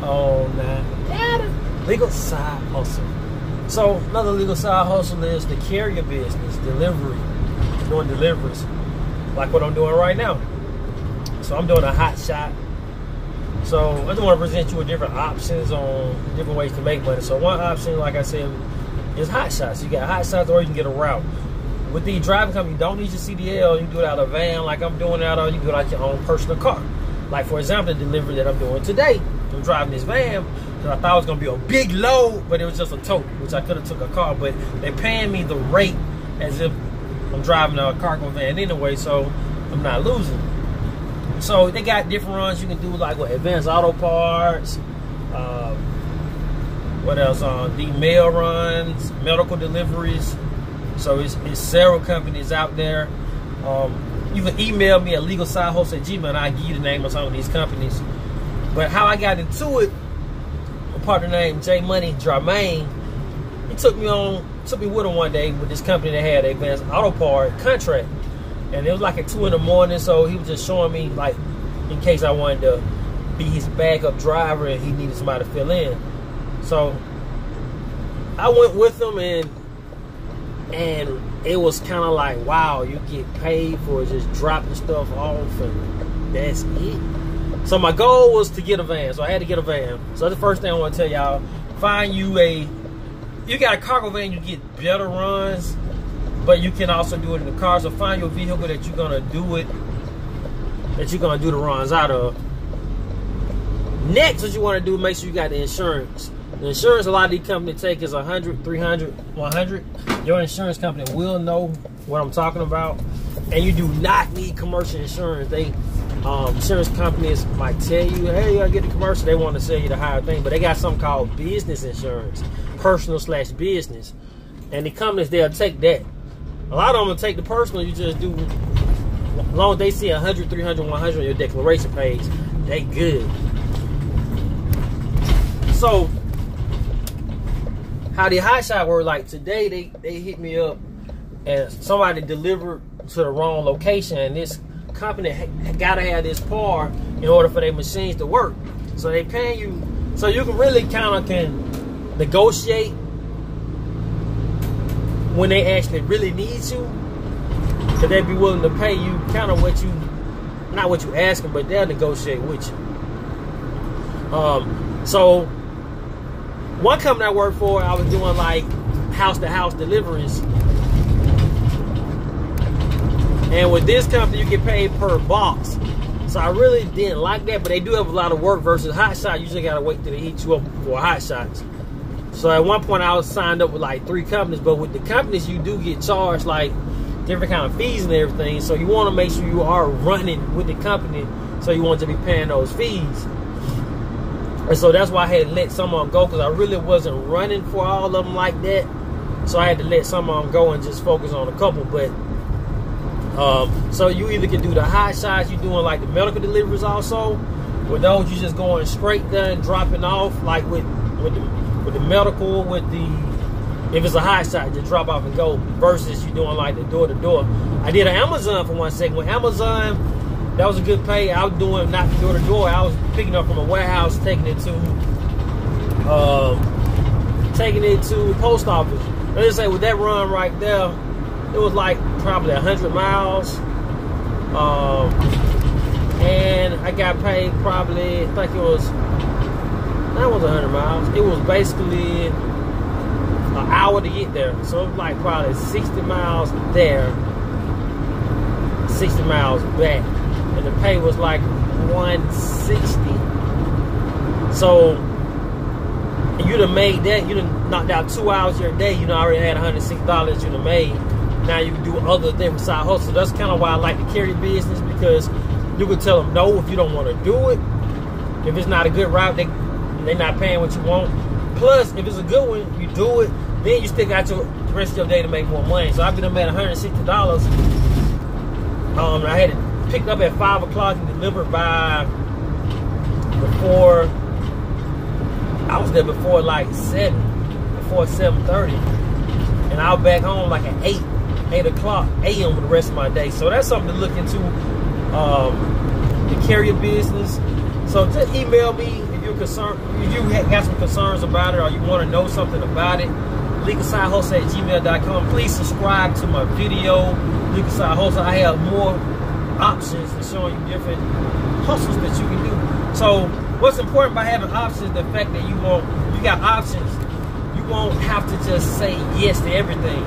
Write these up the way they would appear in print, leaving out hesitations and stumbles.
on legal side hustle. So another legal side hustle is the carrier business, delivery, doing deliveries, like what I'm doing right now. So I'm doing a hot shot. So I just want to present you with different options on different ways to make money. So one option, like I said, is hot shots. You got hot shots, or you can get a route. With the driving company, you don't need your CDL. You can do it out of a van like I'm doing it out of. You can do it out your own personal car. Like, for example, the delivery that I'm doing today. I'm driving this van because I thought it was going to be a big load, but it was just a tote, which I could have took a car. But they're paying me the rate as if I'm driving a cargo van anyway, so I'm not losing. So they got different runs you can do, like with Advanced Auto Parts. What else? The mail runs, medical deliveries. So it's several companies out there. You can email me at legalsidehost@gmail and I'll give you the name of some of these companies. But how I got into it, a partner named J Money Jermaine, he took me with him one day with this company that had an Advanced Auto Part contract. And it was like at 2 in the morning, so he was just showing me, like, in case I wanted to be his backup driver and he needed somebody to fill in. So I went with him, and it was kind of like, wow, you get paid for just dropping stuff off and that's it. So my goal was to get a van, so I had to get a van. So that's the first thing I want to tell y'all. Find you got a cargo van, you get better runs, but you can also do it in the car. So find your vehicle that you're gonna do the runs out of. Next, what you want to do, make sure you got the insurance. The insurance a lot of these companies take is $100, $300, $100. Your insurance company will know what I'm talking about, and you do not need commercial insurance. Insurance companies might tell you, hey, you gotta get the commercial. They want to sell you the higher thing, but they got something called business insurance, personal/business, and the companies, they'll take that. A lot of them will take the personal. You just do, as long as they see 100, 300, 100 on your declaration page, they good. So how the hot shot work, like today they hit me up and somebody delivered to the wrong location, and this company gotta have this part in order for their machines to work. So they paying you, so you can really kind of can negotiate when they actually really need you, because they'd be willing to pay you kind of what you, not what you asking, but they'll negotiate with you. So one company I worked for, I was doing like house-to-house deliveries. And with this company, you get paid per box. So I really didn't like that, but they do have a lot of work versus hot shot. You usually gotta wait till they heat you up for hot shots. So at one point I was signed up with like 3 companies, but with the companies you do get charged like different kind of fees and everything. So you wanna make sure you are running with the company, so you want to be paying those fees. And so that's why I had to let some of them go, because I really wasn't running for all of them like that. So I had to let some of them go and just focus on a couple. But so you either can do the hot shots, you're doing like the medical deliveries also. With those, you just going straight there and dropping off, like with the medical, if it's a hot shot, just drop off and go, versus you doing like the door-to-door. I did an Amazon for 1 second. With Amazon, that was a good pay. I was doing not door-to-door. I was picking up from a warehouse, taking it to post office. Let's just say with that run right there, it was like probably 100 miles. And I got paid probably, I think it was, that was 100 miles. It was basically an hour to get there. So it was like probably 60 miles there, 60 miles back. And the pay was like 160. So you'd have made that, you'd have knocked out 2 hours your day, you know, already had $160 you'd have made. Now you can do other things side hustle. That's kind of why I like the carry business, because you can tell them no if you don't want to do it. If it's not a good route, they're not paying what you want. Plus, if it's a good one, you do it, then you still got the rest of your day to make more money. So I've been made $160. I had it picked up at 5 o'clock and delivered by before, I was there before like 7:30. And I was back home like at 8 o'clock a.m. for the rest of my day. So that's something to look into, the carrier business. So just email me if you're concerned, you got some concerns about it, or you want to know something about it, legalsidehustle@gmail.com. Please subscribe to my video, Legal Side Hustle. I have more options and showing you different hustles that you can do. So what's important by having options, the fact that you got options, you won't have to just say yes to everything.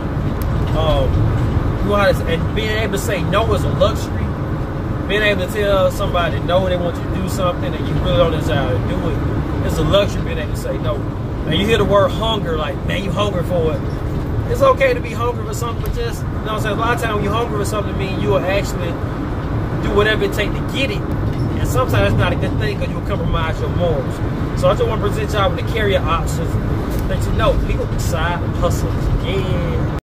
And being able to say no is a luxury. Being able to tell somebody no, they want you to do something and you really don't desire to do it, it's a luxury being able to say no. And you hear the word hunger, like, man, you hungry for it. It's okay to be hungry for something, but just, you know what I'm saying, a lot of times when you're hungry for something, mean you will actually do whatever it takes to get it. And sometimes it's not a good thing because you'll compromise your morals. So I just want to present y'all with the carrier options that you know, legal side hustles. Yeah.